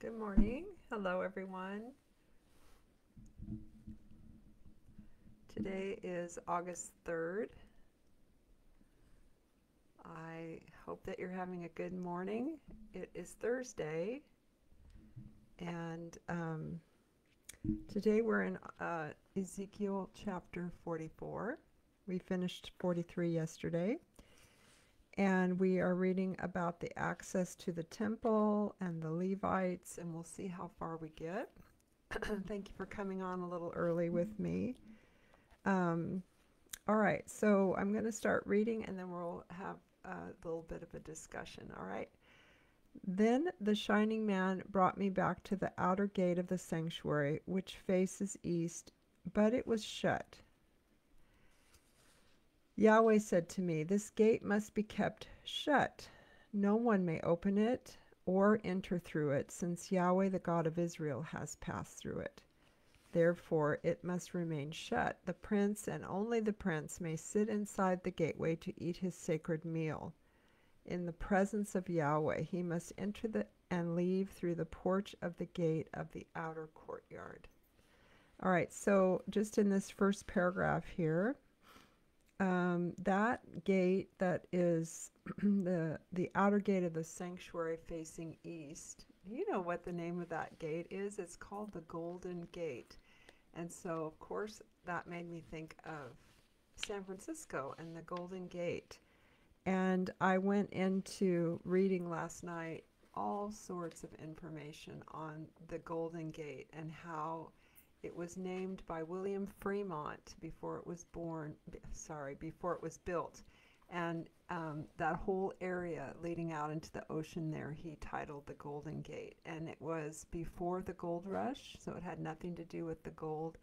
Good morning. Hello, everyone. Today is August 3rd. I hope that you're having a good morning. It is Thursday, and today we're in Ezekiel chapter 44. We finished 43 yesterday, and we are reading about the access to the temple and the Levites, and we'll see how far we get. Thank you for coming on a little early with me. Um, all right, so I'm going to start reading and then we'll have a little bit of a discussion. All right. Then the shining man brought me back to the outer gate of the sanctuary, which faces east, but it was shut. Yahweh said to me, "This gate must be kept shut. No one may open it or enter through it, since Yahweh, the God of Israel, has passed through it. Therefore it must remain shut. The prince and only the prince may sit inside the gateway to eat his sacred meal. In the presence of Yahweh, he must enter and leave through the porch of the gate of the outer courtyard." All right, so just in this first paragraph here, that gate that is the outer gate of the sanctuary facing east. You know what the name of that gate is? It's called the Golden Gate. And so, of course, that made me think of San Francisco and the Golden Gate. And I went into reading last night all sorts of information on the Golden Gate and how it was named by William Fremont before it was before it was built. And that whole area leading out into the ocean there, he titled the Golden Gate. And it was before the gold rush, so it had nothing to do with the gold.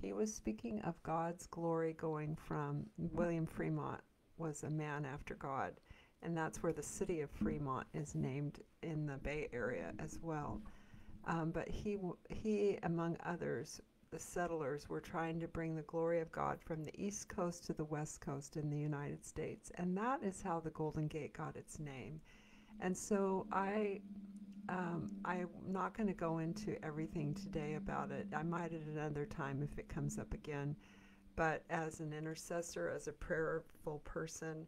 He was speaking of God's glory going from William Fremont was a man after God. And that's where the city of Fremont is named in the Bay Area as well. But he, among others, the settlers were trying to bring the glory of God from the East Coast to the West Coast in the United States. And that is how the Golden Gate got its name. And so I'm not going to go into everything today about it. I might at another time if it comes up again. But as an intercessor, as a prayerful person,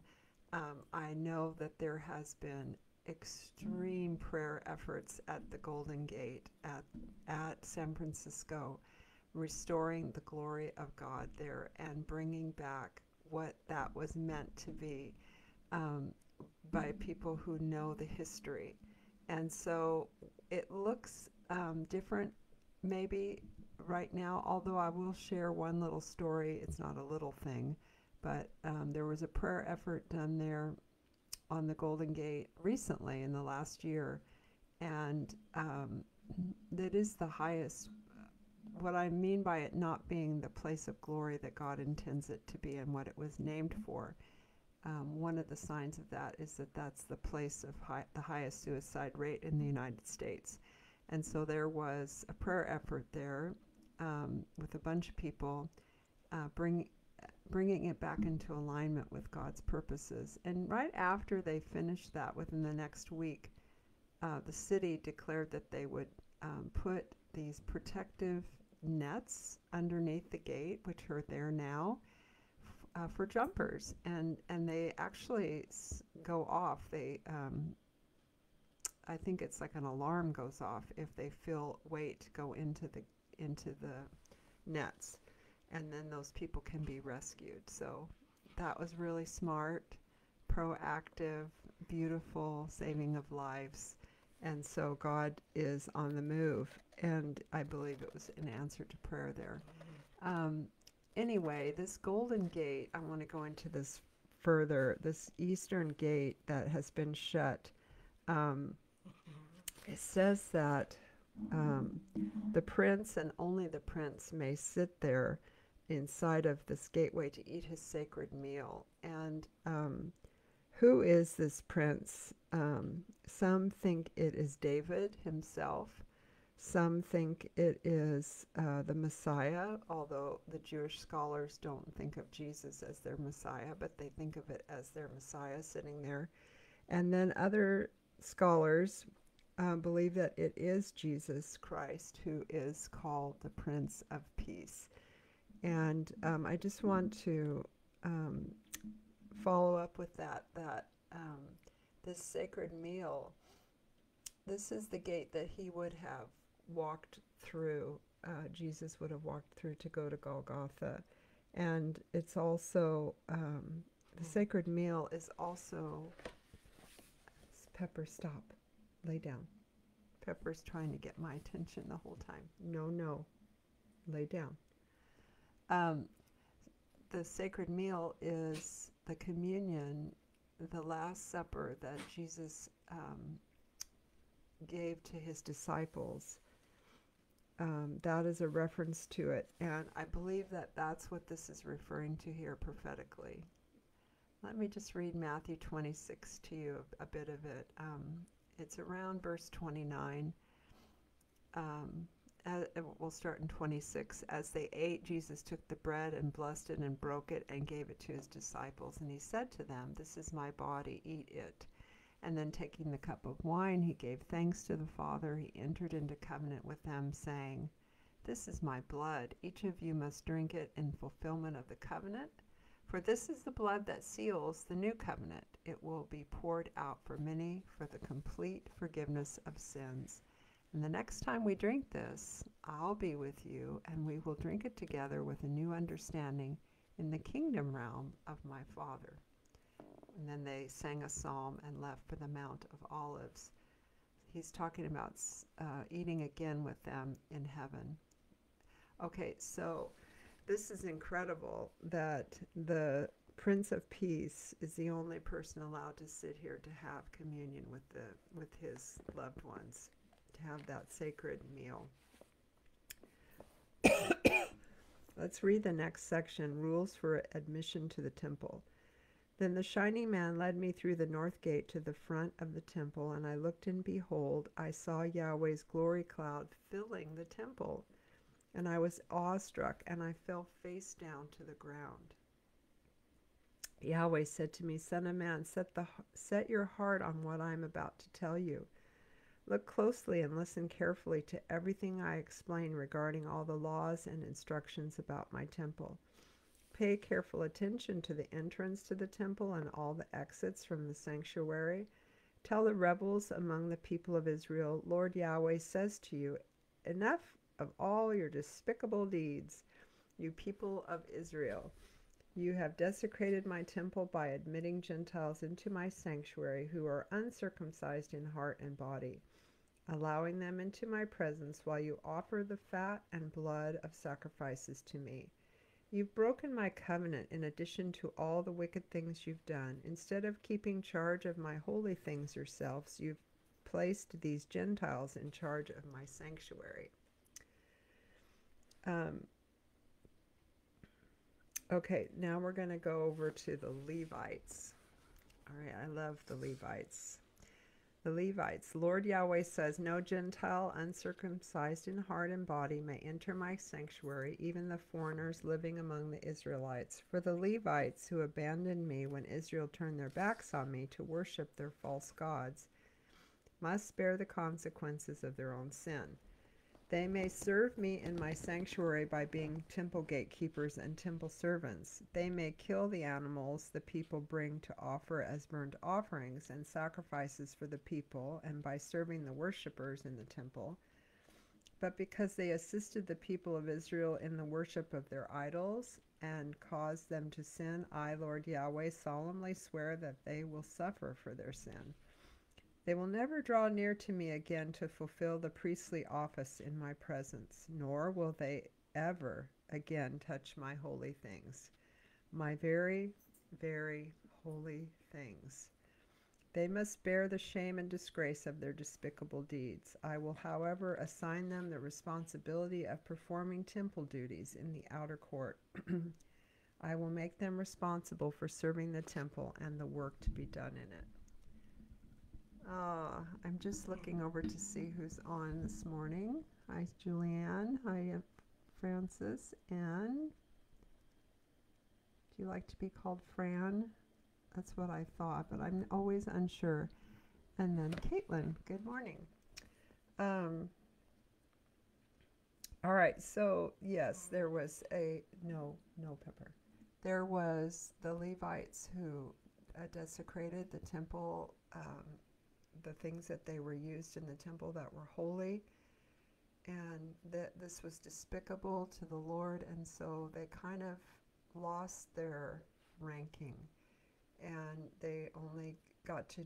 I know that there has been extreme prayer efforts at the Golden Gate at San Francisco, restoring the glory of God there and bringing back what that was meant to be, um, by people who know the history. And so it looks different maybe right now, although I will share one little story. It's not a little thing, but there was a prayer effort done there on the Golden Gate recently in the last year, and that is the highest. What I mean by it not being the place of glory that God intends it to be and what it was named for, one of the signs of that is that that's the place of the highest suicide rate in the United States. And so there was a prayer effort there, with a bunch of people bringing it back into alignment with God's purposes. And right after they finished that, within the next week, the city declared that they would put these protective nets underneath the gate, which are there now, for jumpers, and they actually go off. I think it's like an alarm goes off if they feel weight go into the nets, and then those people can be rescued. So that was really smart, proactive, beautiful saving of lives. And so God is on the move, and I believe it was an answer to prayer there. Um, anyway, this Golden Gate, I want to go into this further. This eastern gate that has been shut, um, it says that um, the prince and only the prince may sit there inside of this gateway to eat his sacred meal. And who is this prince? Some think it is David himself. Some think it is the Messiah, although the Jewish scholars don't think of Jesus as their Messiah, but they think of it as their Messiah sitting there. And then other scholars believe that it is Jesus Christ who is called the Prince of Peace. And I just want to follow up with that this sacred meal, this is the gate that he would have walked through, Jesus would have walked through to go to Golgotha. And it's also, the sacred meal is also, Pepper, stop, lay down. Pepper's trying to get my attention the whole time. No, lay down. The sacred meal is the communion, the Last Supper that Jesus gave to his disciples. That is a reference to it. And I believe that that's what this is referring to here prophetically. Let me just read Matthew 26 to you, a bit of it. It's around verse 29. We'll start in 26. As they ate, Jesus took the bread and blessed it and broke it and gave it to his disciples. And he said to them, "This is my body, eat it." And then taking the cup of wine, he gave thanks to the Father. He entered into covenant with them, saying, "This is my blood. Each of you must drink it in fulfillment of the covenant. For this is the blood that seals the new covenant. It will be poured out for many for the complete forgiveness of sins. And the next time we drink this, I'll be with you, and we will drink it together with a new understanding in the kingdom realm of my Father." And then they sang a psalm and left for the Mount of Olives. He's talking about eating again with them in heaven. Okay, so this is incredible that the Prince of Peace is the only person allowed to sit here to have communion with his loved ones, to have that sacred meal. Let's read the next section, Rules for Admission to the Temple. Then the shining man led me through the north gate to the front of the temple, and I looked, and behold, I saw Yahweh's glory cloud filling the temple. And I was awestruck, and I fell face down to the ground. Yahweh said to me, "Son of man, set your heart on what I am about to tell you. Look closely and listen carefully to everything I explain regarding all the laws and instructions about my temple. Pay careful attention to the entrance to the temple and all the exits from the sanctuary. Tell the rebels among the people of Israel, Lord Yahweh says to you, enough of all your despicable deeds, you people of Israel. You have desecrated my temple by admitting Gentiles into my sanctuary who are uncircumcised in heart and body, allowing them into my presence while you offer the fat and blood of sacrifices to me. You've broken my covenant in addition to all the wicked things you've done. Instead of keeping charge of my holy things yourselves, you've placed these Gentiles in charge of my sanctuary." Okay, now we're going to go over to the Levites. All right, I love the Levites. The Levites, Lord Yahweh says, "No Gentile uncircumcised in heart and body may enter my sanctuary, even the foreigners living among the Israelites. For the Levites who abandoned me when Israel turned their backs on me to worship their false gods must bear the consequences of their own sin. They may serve me in my sanctuary by being temple gatekeepers and temple servants. They may kill the animals the people bring to offer as burnt offerings and sacrifices for the people, and by serving the worshippers in the temple. But because they assisted the people of Israel in the worship of their idols and caused them to sin, I, Lord Yahweh, solemnly swear that they will suffer for their sin. They will never draw near to me again to fulfill the priestly office in my presence, nor will they ever again touch my holy things, my very, very holy things. They must bear the shame and disgrace of their despicable deeds. I will, however, assign them the responsibility of performing temple duties in the outer court. I will make them responsible for serving the temple and the work to be done in it." I'm just looking over to see who's on this morning. Hi, Julianne. Hi, Francis. And do you like to be called Fran? That's what I thought, but I'm always unsure. And then Caitlin, good morning. Um, all right. So yes, there was a no pepper. There was the Levites who desecrated the temple, the things that they were used in the temple that were holy, and that this was despicable to the Lord, and so they kind of lost their ranking, and they only got to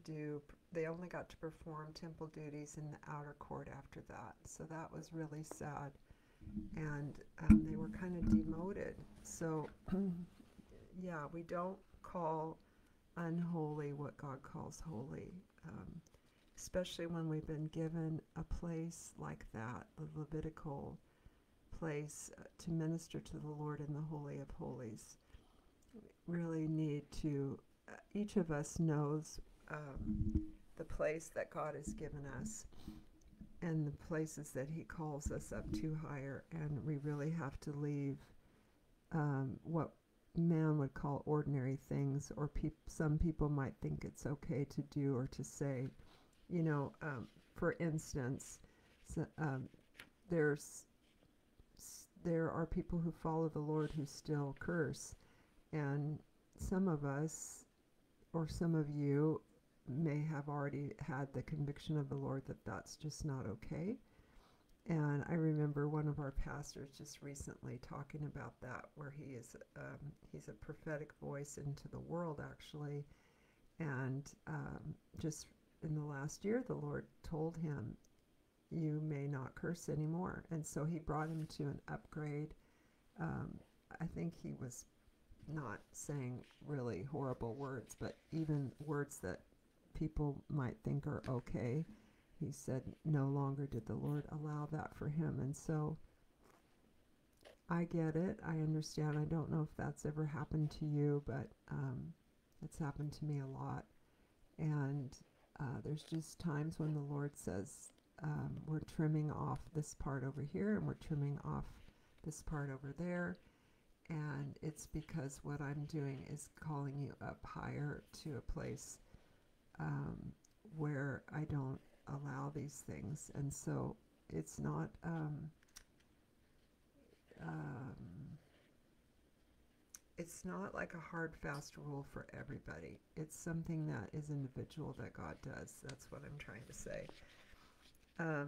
perform temple duties in the outer court after that. So that was really sad, and they were kind of demoted. So yeah, we don't call unholy what God calls holy. Especially when we've been given a place like that, the Levitical place to minister to the Lord in the Holy of Holies. Really need to, each of us knows the place that God has given us and the places that He calls us up to higher, and we really have to leave what man would call ordinary things, or some people might think it's okay to do or to say. For instance, so, there are people who follow the Lord who still curse, and some of us, or some of you, may have already had the conviction of the Lord that that's just not okay. And I remember one of our pastors just recently talking about that, where he's a prophetic voice into the world, actually, and just in the last year, the Lord told him, you may not curse anymore. And so He brought him to an upgrade. I think he was not saying really horrible words, but even words that people might think are okay. He said no longer did the Lord allow that for him. And so I get it. I understand. I don't know if that's ever happened to you, but it's happened to me a lot. And there's just times when the Lord says, we're trimming off this part over here and we're trimming off this part over there. And it's because what I'm doing is calling you up higher to a place where I don't allow these things. And so it's not like a hard, fast rule for everybody. It's something that is individual that God does. That's what I'm trying to say. Let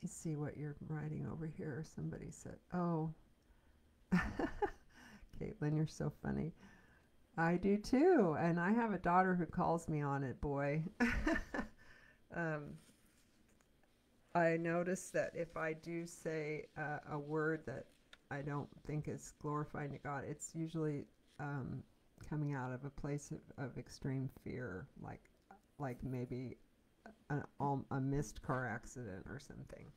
me see what you're writing over here. Somebody said, oh, Caitlin, you're so funny. I do too, and I have a daughter who calls me on it, boy. I notice that if I do say a word that I don't think is glorifying to God, it's usually coming out of a place of extreme fear, like maybe a missed car accident or something.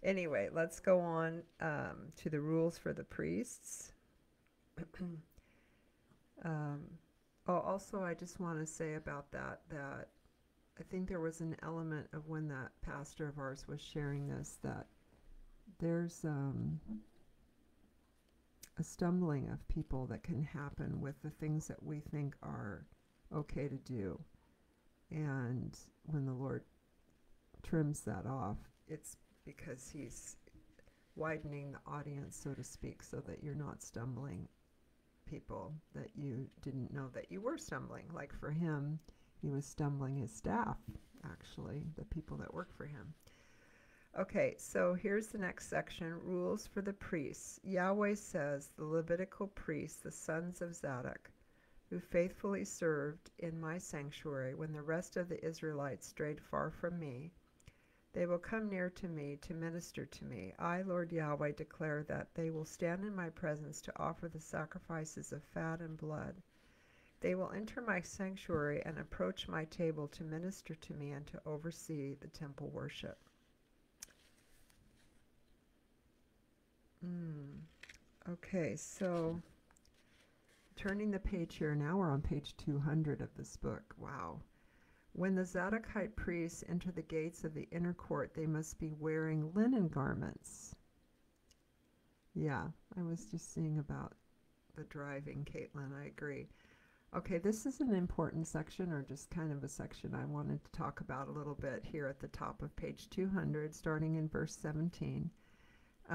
Anyway, let's go on to the rules for the priests. Also, I just want to say about that I think there was an element of when that pastor of ours was sharing this, that there's a stumbling of people that can happen with the things that we think are okay to do. And when the Lord trims that off, it's because He's widening the audience, so to speak, so that you're not stumbling people that you didn't know that you were stumbling. Like for him, he was stumbling his staff, actually, the people that work for him. Okay, so here's the next section, rules for the priests. Yahweh says, the Levitical priests, the sons of Zadok, who faithfully served in my sanctuary when the rest of the Israelites strayed far from me, they will come near to me to minister to me. I, Lord Yahweh, declare that they will stand in my presence to offer the sacrifices of fat and blood. They will enter my sanctuary and approach my table to minister to me and to oversee the temple worship. Okay, so turning the page here, now we're on page 200 of this book. Wow. When the Zadokite priests enter the gates of the inner court, they must be wearing linen garments. Yeah, I was just seeing about the driving, Caitlin. I agree. Okay, this is an important section, or just kind of a section I wanted to talk about a little bit here at the top of page 200, starting in verse 17.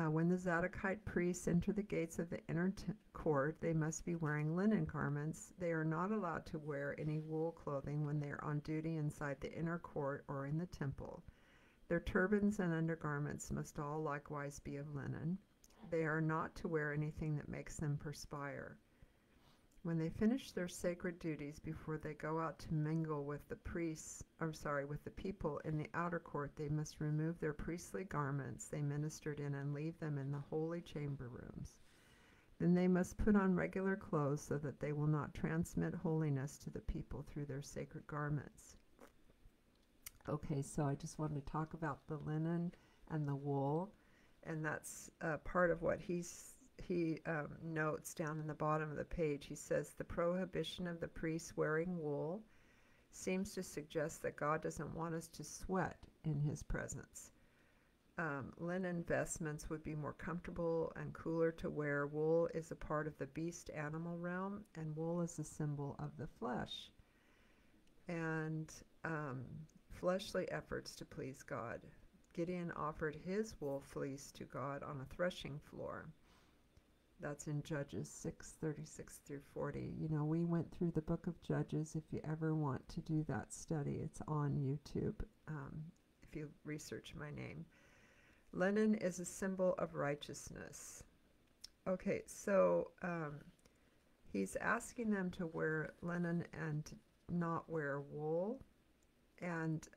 When the Zadokite priests enter the gates of the inner court, they must be wearing linen garments. They are not allowed to wear any wool clothing when they are on duty inside the inner court or in the temple. Their turbans and undergarments must all likewise be of linen. They are not to wear anything that makes them perspire. When they finish their sacred duties before they go out to mingle with the with the people in the outer court, they must remove their priestly garments they ministered in and leave them in the holy chamber rooms. Then they must put on regular clothes so that they will not transmit holiness to the people through their sacred garments. Okay, so I just wanted to talk about the linen and the wool, and that's part of what he notes down in the bottom of the page. He says the prohibition of the priests wearing wool seems to suggest that God doesn't want us to sweat in his presence. Linen vestments would be more comfortable and cooler to wear. Wool is a part of the beast animal realm, and wool is a symbol of the flesh and fleshly efforts to please God. Gideon offered his wool fleece to God on a threshing floor. That's in Judges 6:36 through 40. You know, we went through the book of Judges. If you ever want to do that study, it's on YouTube if you research my name. Linen is a symbol of righteousness. Okay, so he's asking them to wear linen and to not wear wool. And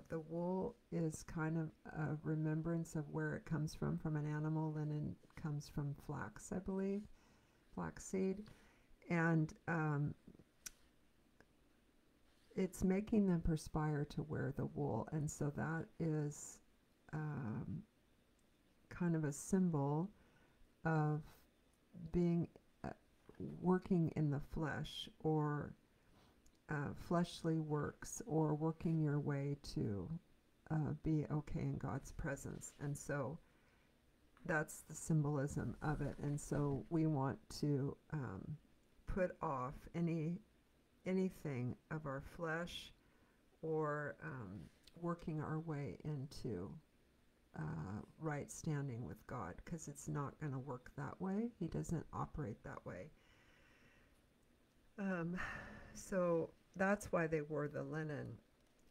the wool is kind of a remembrance of where it comes from an animal. Linen comes from flax, I believe, flaxseed. And it's making them perspire to wear the wool. And so that is kind of a symbol of being working in the flesh, or fleshly works, or working your way to be okay in God's presence. And so that's the symbolism of it. And so we want to put off anything of our flesh, or working our way into right standing with God, because it's not going to work that way. He doesn't operate that way. So that's why they wore the linen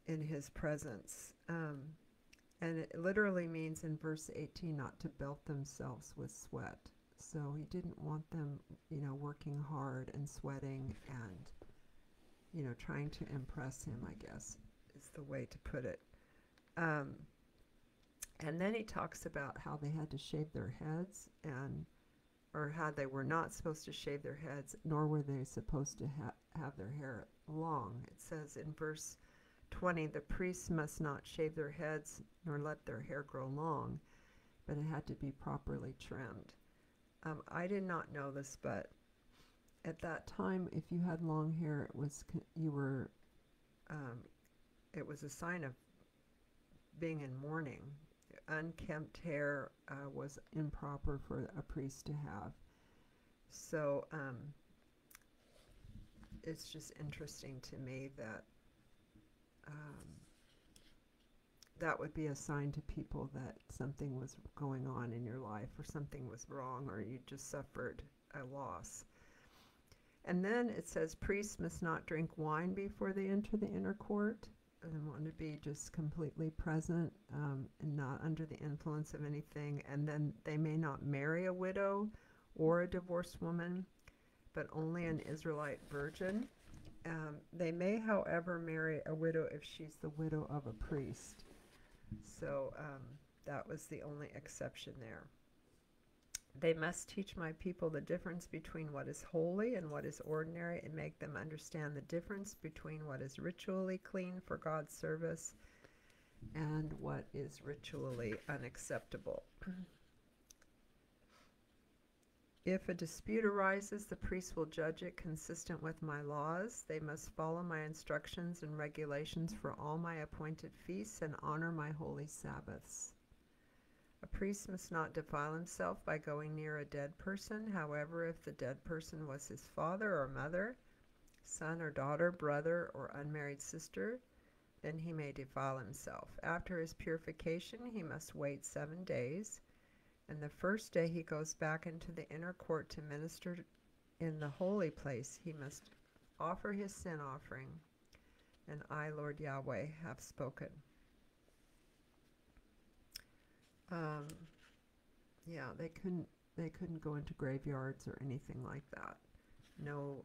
in his presence. And it literally means in verse 18 not to belt themselves with sweat. So he didn't want them, working hard and sweating and, trying to impress him, I guess, is the way to put it. And then he talks about how they had to shave their heads, or how they were not supposed to shave their heads, nor were they supposed to have their hair long. It says in verse 20, the priests must not shave their heads nor let their hair grow long, but it had to be properly trimmed. I did not know this, but at that time, if you had long hair, it was a sign of being in mourning. Unkempt hair was improper for a priest to have. So it's just interesting to me that that would be a sign to people that something was going on in your life, or something was wrong, or you just suffered a loss. And then it says priests must not drink wine before they enter the inner court. And want to be just completely present and not under the influence of anything. And then they may not marry a widow or a divorced woman, but only an Israelite virgin. They may, however, marry a widow if she's the widow of a priest. So that was the only exception there. They must teach my people the difference between what is holy and what is ordinary, and make them understand the difference between what is ritually clean for God's service and what is ritually unacceptable. If a dispute arises, the priest will judge it consistent with my laws. They must follow my instructions and regulations for all my appointed feasts and honor my holy Sabbaths. A priest must not defile himself by going near a dead person. However, if the dead person was his father or mother, son or daughter, brother or unmarried sister, then he may defile himself. After his purification, he must wait 7 days, and the first day he goes back into the inner court to minister in the holy place. He must offer his sin offering, and I, Lord Yahweh, have spoken. Yeah, they couldn't go into graveyards or anything like that. No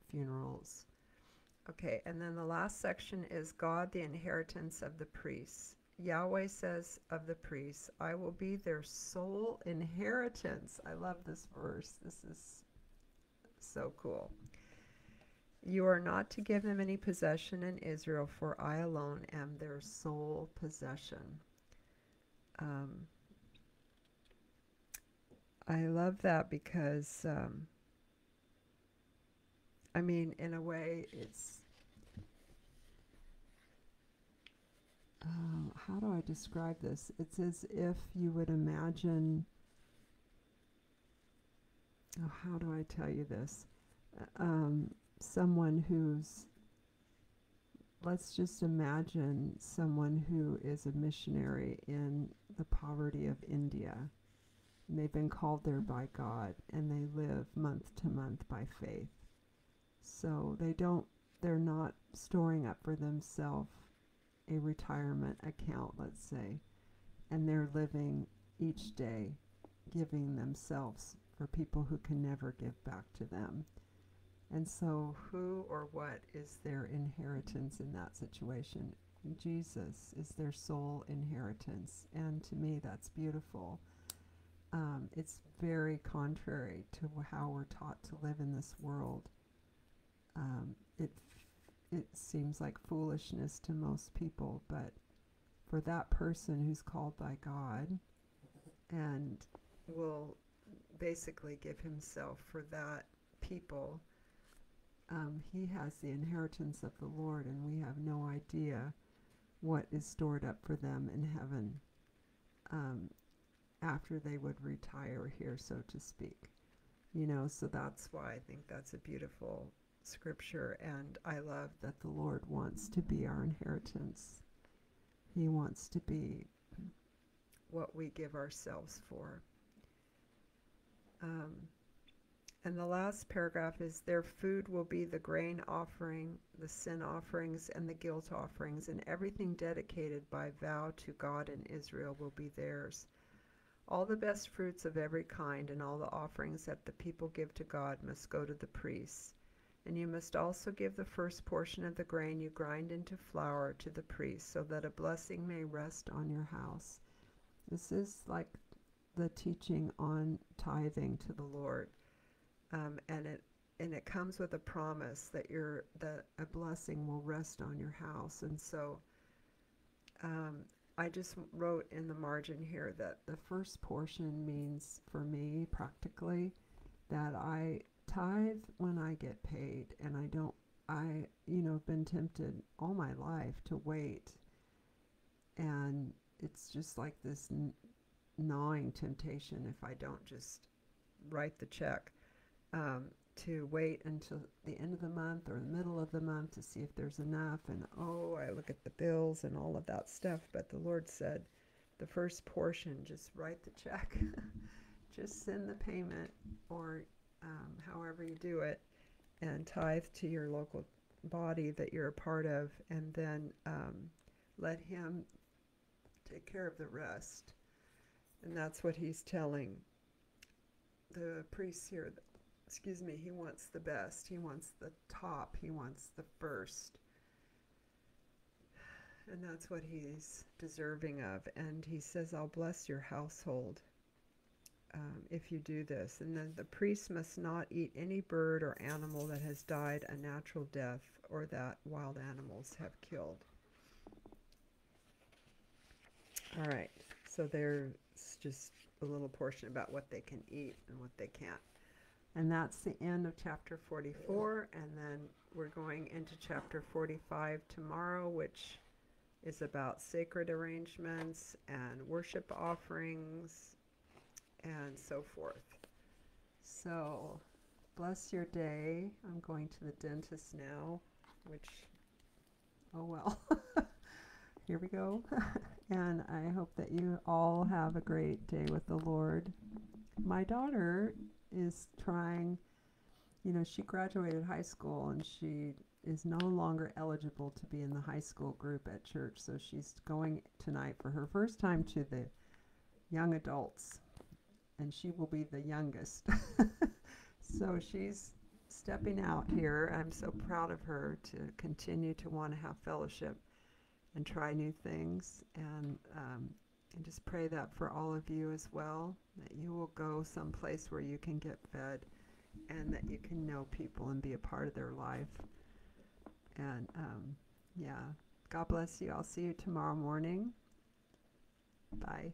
funerals. Okay, and then the last section is God, the inheritance of the priests. Yahweh says of the priests, I will be their sole inheritance. I love this verse. This is so cool. You are not to give them any possession in Israel, for I alone am their sole possession. I love that because, I mean, in a way, it's, how do I describe this? It's as if you would imagine, how do I tell you this? Someone who's, let's just imagine someone who is a missionary in the poverty of India. And they've been called there by God, and they live month to month by faith. So they're not storing up for themselves a retirement account, let's say, and they're living each day, giving themselves for people who can never give back to them. And so who or what is their inheritance in that situation? Jesus is their sole inheritance. And to me, that's beautiful. It's very contrary to how we're taught to live in this world. It seems like foolishness to most people, but for that person who's called by God and will basically give himself for that people, he has the inheritance of the Lord, and we have no idea what is stored up for them in heaven after they would retire here, so to speak. You know, so that's why I think that's a beautiful scripture, and I love that the Lord wants to be our inheritance. He wants to be what we give ourselves for. And the last paragraph is, their food will be the grain offering, the sin offerings, and the guilt offerings, and everything dedicated by vow to God in Israel will be theirs. All the best fruits of every kind and all the offerings that the people give to God must go to the priests. And you must also give the first portion of the grain you grind into flour to the priest, so that a blessing may rest on your house. This is like the teaching on tithing to the Lord. And it comes with a promise that a blessing will rest on your house. And so I just wrote in the margin here that the first portion means, for me, practically, that I tithe when I get paid, and I been tempted all my life to wait, and it's just like this gnawing temptation if I don't just write the check, to wait until the end of the month or the middle of the month to see if there's enough, and I look at the bills and all of that stuff. But the Lord said, the first portion, just write the check. Just send the payment, or however you do it, and tithe to your local body that you're a part of, and then let him take care of the rest. And that's what he's telling the priests here. He wants the best. He wants the top. He wants the first. And that's what he's deserving of. And he says, I'll bless your household if you do this. And then the priest must not eat any bird or animal that has died a natural death, or that wild animals have killed. All right. So there's just a little portion about what they can eat and what they can't. And that's the end of chapter 44, and then we're going into chapter 45 tomorrow, which is about sacred arrangements and worship offerings and so forth. So bless your day. I'm going to the dentist now, which, oh well. Here we go. And I hope that you all have a great day with the Lord. My daughter is trying, she graduated high school and she is no longer eligible to be in the high school group at church. So she's going tonight for her first time to the young adults, and she will be the youngest. So she's stepping out here. I'm so proud of her to continue to want to have fellowship and try new things, and just pray that for all of you as well, that you will go someplace where you can get fed and that you can know people and be a part of their life. And yeah, God bless you. I'll see you tomorrow morning. Bye.